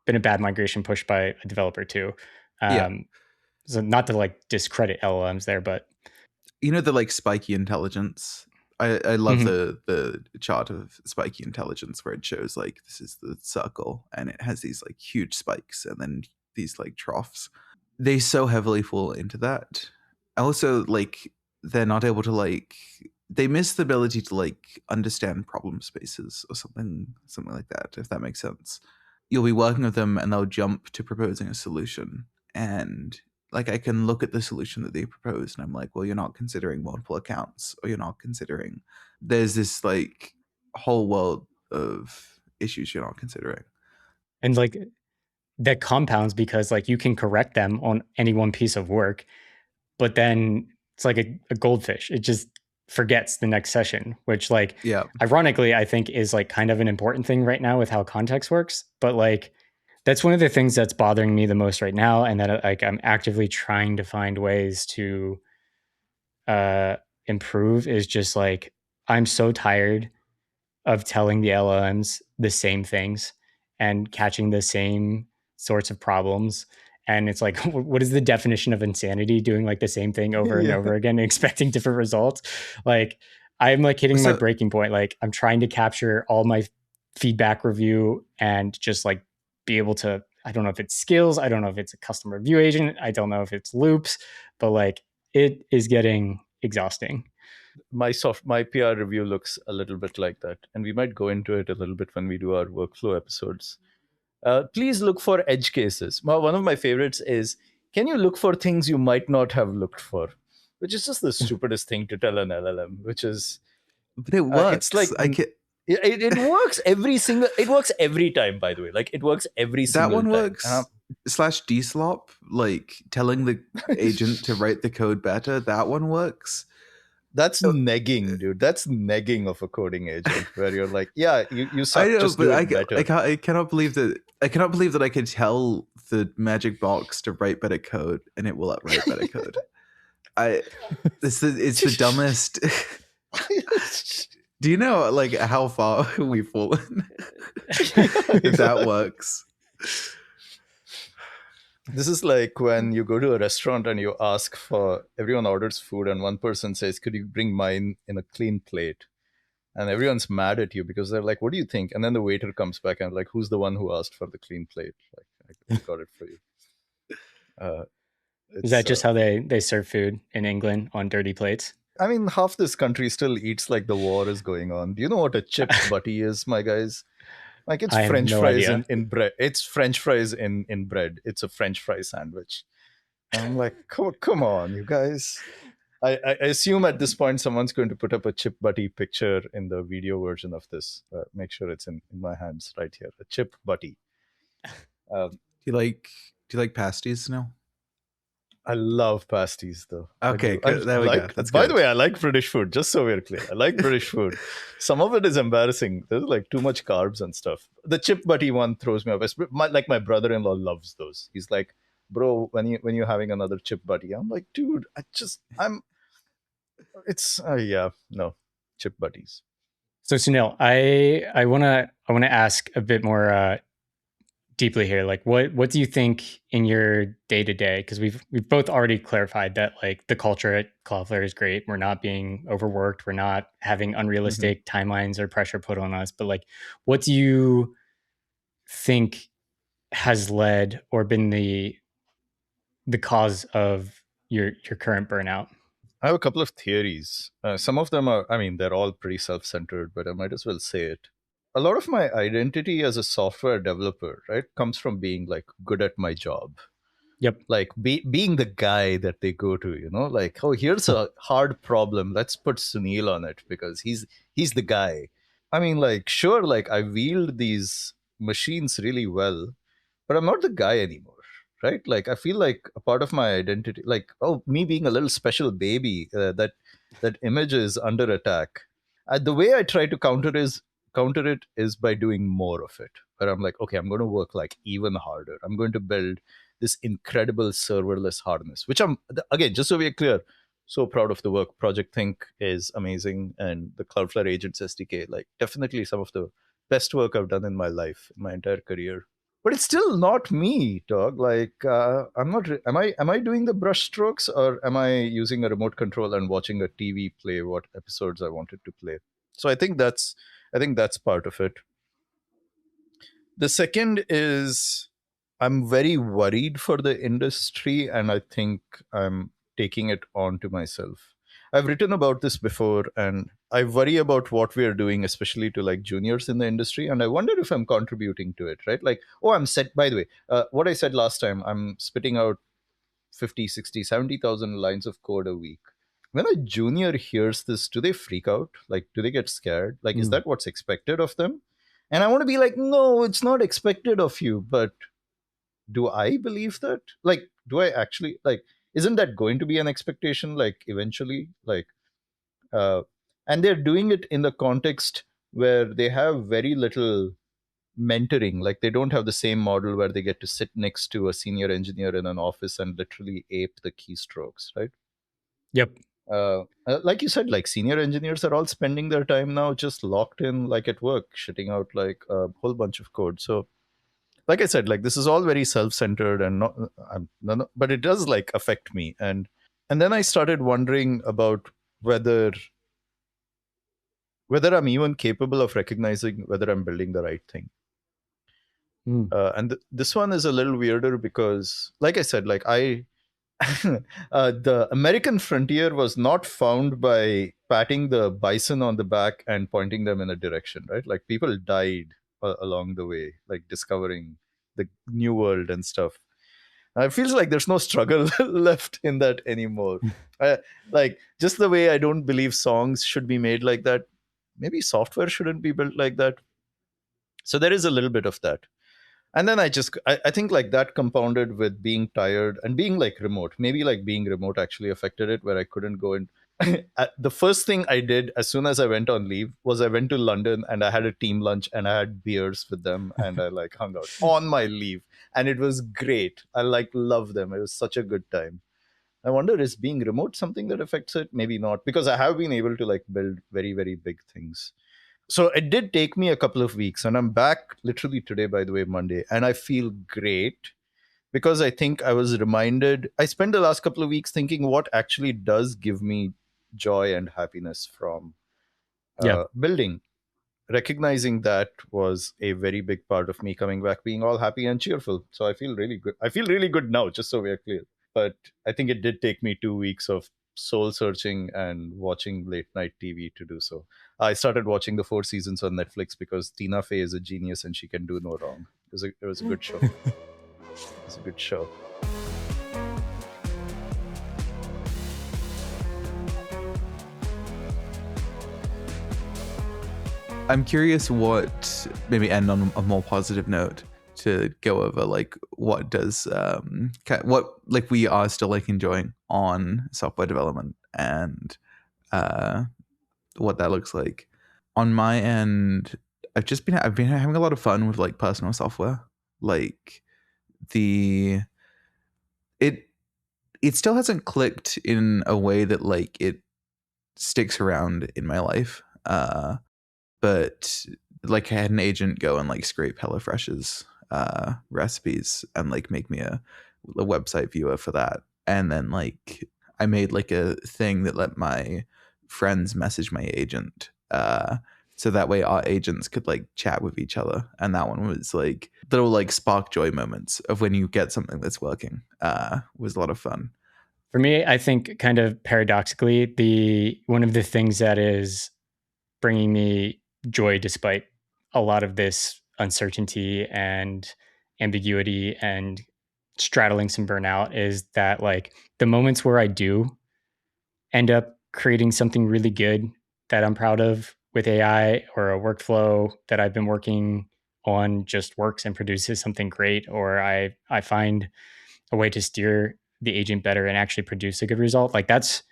Speaker 2: been a bad migration pushed by a developer too. So not to like discredit LLMs there, but
Speaker 1: the like spiky intelligence. I love the chart of spiky intelligence where it shows like this is the circle and it has these like huge spikes and then these like troughs. They so heavily fall into that. Also, like they're not able to like, they miss the ability to like understand problem spaces or something like that, if that makes sense. You'll be working with them and they'll jump to proposing a solution, and like I can look at the solution that they proposed and I'm like, well, you're not considering multiple accounts, or you're not considering there's this like whole world of issues you're not considering.
Speaker 2: And like that compounds because like you can correct them on any one piece of work, but then it's like a goldfish. It just forgets the next session, which like ironically I think is like kind of an important thing right now with how context works. But like that's one of the things that's bothering me the most right now, and that like I'm actively trying to find ways to improve, is just like I'm so tired of telling the LLMs the same things and catching the same sorts of problems. And it's like, what is the definition of insanity? Doing like the same thing over and over again and expecting different results. Like I'm like hitting my breaking point. Like I'm trying to capture all my feedback review and just like be able to, I don't know if it's skills, I don't know if it's a custom review agent, I don't know if it's loops, but like it is getting exhausting.
Speaker 3: My PR review looks a little bit like that, and we might go into it a little bit when we do our workflow episodes. Please look for edge cases. One of my favorites is, can you look for things you might not have looked for? Which is just the stupidest thing to tell an LLM, which is...
Speaker 1: But it works.
Speaker 3: It's like... It works it works every time, by the way. Like it works every single time.
Speaker 1: That one works. /dslop, like telling the agent to write the code better, that one works.
Speaker 3: That's negging, dude. That's negging of a coding agent, where you're like, yeah, you suck. I know, just do it better.
Speaker 1: I cannot believe that I could tell the magic box to write better code and it will write better code. It's the dumbest. Do you know like how far we've fallen? If that works.
Speaker 3: This is like when you go to a restaurant and you ask for, everyone orders food and one person says, could you bring mine in a clean plate? And everyone's mad at you because they're like, what do you think? And then the waiter comes back and like, who's the one who asked for the clean plate? Like, I got it for you.
Speaker 2: Is that just how they serve food in England, on dirty plates?
Speaker 3: I mean, half this country still eats like the war is going on. Do you know what a chipped butty is, my guys? Like it's French fries in bread. It's French fries in bread. It's a French fry sandwich. And I'm like, come on, you guys. I assume at this point someone's going to put up a chip buddy picture in the video version of this. Make sure it's in my hands right here. A chip buddy.
Speaker 1: Do you like pasties now?
Speaker 3: I love pasties, though.
Speaker 1: Okay, good. There we go. That's
Speaker 3: by
Speaker 1: good.
Speaker 3: the way, I like British food, just so we're clear. I like British food. Some of it is embarrassing. There's like too much carbs and stuff. The chip buddy one throws me off. My brother-in-law loves those. He's like, bro, when you're having another chip buddy, I'm like, dude, no, chip buddies.
Speaker 2: So Sunil, I wanna ask a bit more deeply here. Like, what do you think in your day to day? Because we've both already clarified that like the culture at Cloudflare is great. We're not being overworked. We're not having unrealistic timelines or pressure put on us. But like, what do you think has led or been the cause of your current burnout?
Speaker 3: I have a couple of theories. Some of them are, they're all pretty self-centered, but I might as well say it. A lot of my identity as a software developer, right, comes from being like good at my job.
Speaker 2: Yep.
Speaker 3: Like being the guy that they go to, like, oh, here's a hard problem. Let's put Sunil on it because he's the guy. Like, sure, like I wield these machines really well, but I'm not the guy anymore, right? Like I feel like a part of my identity, like, oh, me being a little special baby, that image is under attack. The way I try to counter it is by doing more of it. Where I'm like, okay, I'm going to work like even harder. I'm going to build this incredible serverless harness, which again, just so we're clear, so proud of the work. Project Think is amazing, and the Cloudflare Agents SDK, like definitely some of the best work I've done in my life, in my entire career. But it's still not me, dog. Like I'm not. Am I doing the brush strokes, or am I using a remote control and watching a TV play what episodes I wanted to play? So I think that's part of it. The second is I'm very worried for the industry, and I think I'm taking it on to myself. I've written about this before, and I worry about what we are doing, especially to like juniors in the industry. And I wonder if I'm contributing to it, right? Like, oh, I'm set, by the way, what I said last time, I'm spitting out 50, 60, 70,000 lines of code a week. When a junior hears this, do they freak out? Like, do they get scared? Like, is that what's expected of them? And I want to be like, no, it's not expected of you. But do I believe that? Like, do I actually, like, isn't that going to be an expectation, like, eventually? Like, and they're doing it in the context where they have very little mentoring. Like, they don't have the same model where they get to sit next to a senior engineer in an office and literally ape the keystrokes, right?
Speaker 2: Yep.
Speaker 3: Like you said, like senior engineers are all spending their time now just locked in, like at work, shitting out like a whole bunch of code. So like I said, like this is all very self-centered and but it does like affect me. And then I started wondering about whether I'm even capable of recognizing whether I'm building the right thing. And this one is a little weirder because, like I said, like the American frontier was not found by patting the bison on the back and pointing them in a direction, right? Like people died along the way, like discovering the new world and stuff. It feels like there's no struggle left in that anymore. Like just the way I don't believe songs should be made like that, maybe software shouldn't be built like that. So there is a little bit of that. And then I think like that compounded with being tired and being like remote, maybe like being remote actually affected it, where I couldn't go in. The first thing I did as soon as I went on leave was I went to London and I had a team lunch and I had beers with them and I like hung out on my leave, and it was great. I like love them. It was such a good time. I wonder, is being remote something that affects it? Maybe not, because I have been able to like build very, very big things. So it did take me a couple of weeks, and I'm back literally today, by the way, Monday, and I feel great because I think I was reminded. I spent the last couple of weeks thinking what actually does give me joy and happiness from building. Recognizing that was a very big part of me coming back, being all happy and cheerful. So I feel really good. I feel really good now, just so we're clear. But I think it did take me 2 weeks of soul searching and watching late night TV to do so. I started watching the 4 seasons on Netflix because Tina Fey is a genius and she can do no wrong. It was a good show. It's a good show.
Speaker 1: I'm curious what, maybe end on a more positive note, to go over like what does what like we are still like enjoying on software development, and what that looks like. On my end, I've been having a lot of fun with like personal software. Like the it still hasn't clicked in a way that like it sticks around in my life. But like I had an agent go and like scrape HelloFresh's recipes and like make me a website viewer for that. And then like I made like a thing that let my friends message my agent. So that way our agents could like chat with each other. And that one was like little like spark joy moments of when you get something that's working. Was a lot of fun.
Speaker 2: For me, I think kind of paradoxically, the one of the things that is bringing me joy despite a lot of this uncertainty and ambiguity and straddling some burnout is that like the moments where I do end up creating something really good that I'm proud of with AI, or a workflow that I've been working on just works and produces something great, or I find a way to steer the agent better and actually produce a good result. Like that's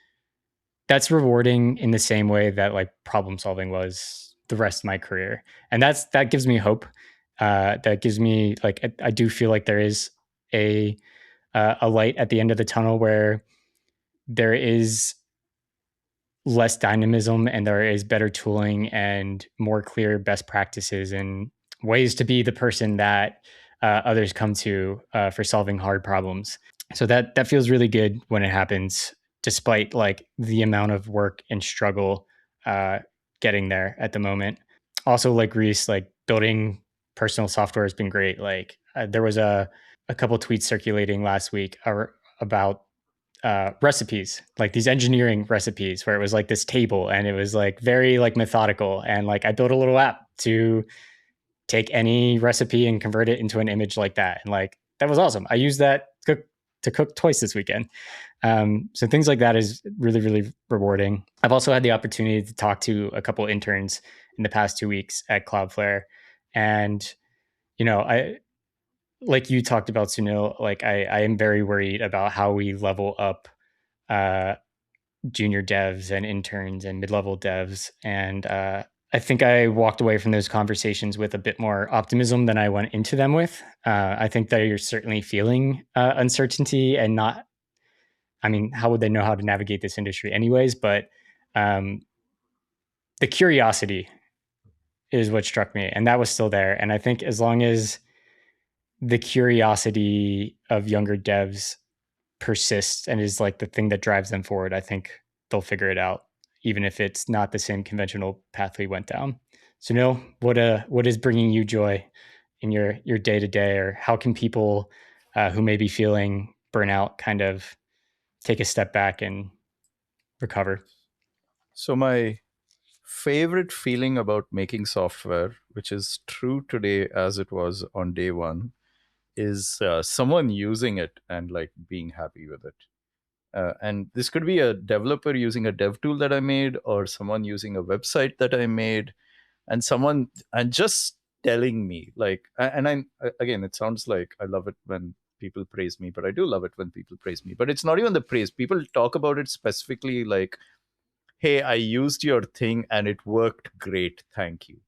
Speaker 2: rewarding in the same way that like problem solving was the rest of my career. And that gives me hope. That gives me like I do feel like there is a light at the end of the tunnel where there is less dynamism and there is better tooling and more clear best practices and ways to be the person that others come to for solving hard problems. So that feels really good when it happens, despite like the amount of work and struggle uh, getting there at the moment. Also, like Reese, like building personal software has been great. Like there was a couple tweets circulating last week about recipes, like these engineering recipes, where it was like this table and it was like very like methodical. And like I built a little app to take any recipe and convert it into an image like that. And like that was awesome. I used that to cook twice this weekend. So things like that is really, really rewarding. I've also had the opportunity to talk to a couple interns in the past 2 weeks at Cloudflare. And, you know, I, like you talked about, Sunil, like I am very worried about how we level up uh, junior devs and interns and mid-level devs. And I think I walked away from those conversations with a bit more optimism than I went into them with. I think that you're certainly feeling uncertainty and not, I mean, how would they know how to navigate this industry anyways? But um, the curiosity is what struck me, and that was still there. And I think as long as the curiosity of younger devs persists and is like the thing that drives them forward, I think they'll figure it out, even if it's not the same conventional path we went down. So, Neil, what is bringing you joy in your day to day, or how can people who may be feeling burnout kind of take a step back and recover?
Speaker 3: So my favorite feeling about making software, which is true today as it was on day one, is someone using it and like being happy with it. And this could be a developer using a dev tool that I made, or someone using a website that I made, and someone and just telling me like, and again, it sounds like I love it when people praise me, but I do love it when people praise me. But it's not even the praise. People talk about it specifically like, hey, I used your thing and it worked great. Thank you.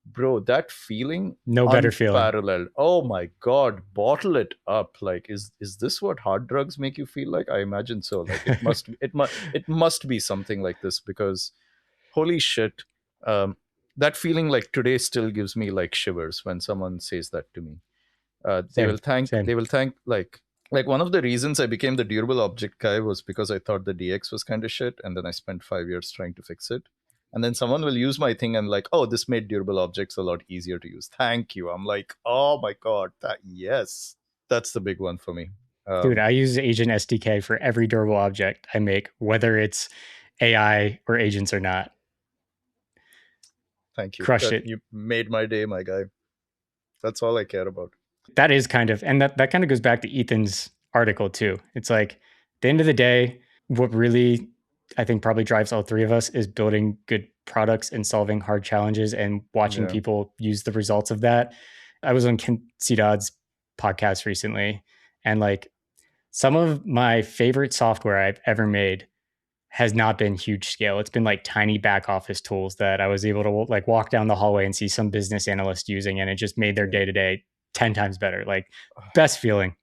Speaker 3: Bro, that feeling,
Speaker 2: No better feeling.
Speaker 3: unparalleled. Oh my god, bottle it up. Like, is this what hard drugs make you feel like? I imagine so. Like it must be something like this, because holy shit. Um that feeling like today still gives me like shivers when someone says that to me. They will
Speaker 2: Same,
Speaker 3: thank
Speaker 2: same.
Speaker 3: like one of the reasons I became the durable object guy was because I thought the DX was kind of shit, and then I spent 5 years trying to fix it. And then someone will use my thing and like, oh, this made durable objects a lot easier to use. Thank you. I'm like, oh my god, yes, that's the big one for me.
Speaker 2: Dude,
Speaker 3: Um,
Speaker 2: I use Agent SDK for every durable object I make, whether it's AI or agents or not.
Speaker 3: Thank you.
Speaker 2: Crush
Speaker 3: That
Speaker 2: it.
Speaker 3: you made my day, my guy. That's all I care about.
Speaker 2: That is kind of, and that kind of goes back to Ethan's article too. It's like, at the end of the day, what really I think probably drives all three of us is building good products and solving hard challenges and watching people use the results of that. I was on Ken C. Dodd's podcast recently, and like some of my favorite software I've ever made has not been huge scale. It's been like tiny back office tools that I was able to like walk down the hallway and see some business analyst using, and it just made their day to day 10 times better. Like, best feeling.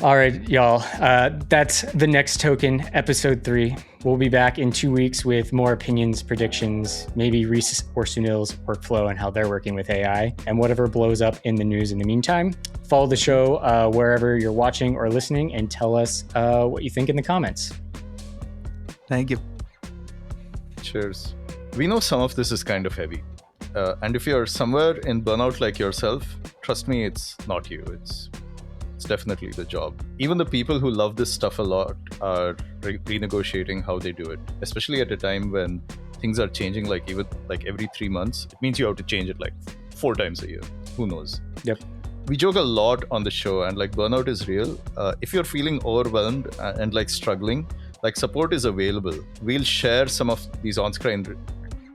Speaker 2: All right, y'all. That's The Next Token, episode 3. We'll be back in 2 weeks with more opinions, predictions, maybe Reese or Sunil's workflow and how they're working with AI, and whatever blows up in the news in the meantime. Follow the show wherever you're watching or listening, and tell us what you think in the comments.
Speaker 1: Thank you.
Speaker 3: Cheers. We know some of this is kind of heavy. And if you're somewhere in burnout like yourself, trust me, it's not you. It's definitely the job. Even the people who love this stuff a lot are renegotiating how they do it, especially at a time when things are changing even every 3 months. It means you have to change it like 4 times a year. Who knows?
Speaker 2: Yep.
Speaker 3: We joke a lot on the show, and burnout is real. If you're feeling overwhelmed and struggling, support is available. We'll share some of these on-screen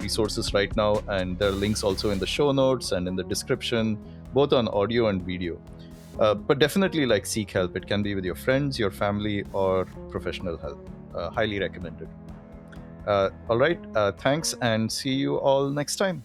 Speaker 3: resources right now, and there are links also in the show notes and in the description, both on audio and video. But definitely seek help. It can be with your friends, your family, or professional help. Highly recommended. All right. Thanks, and see you all next time.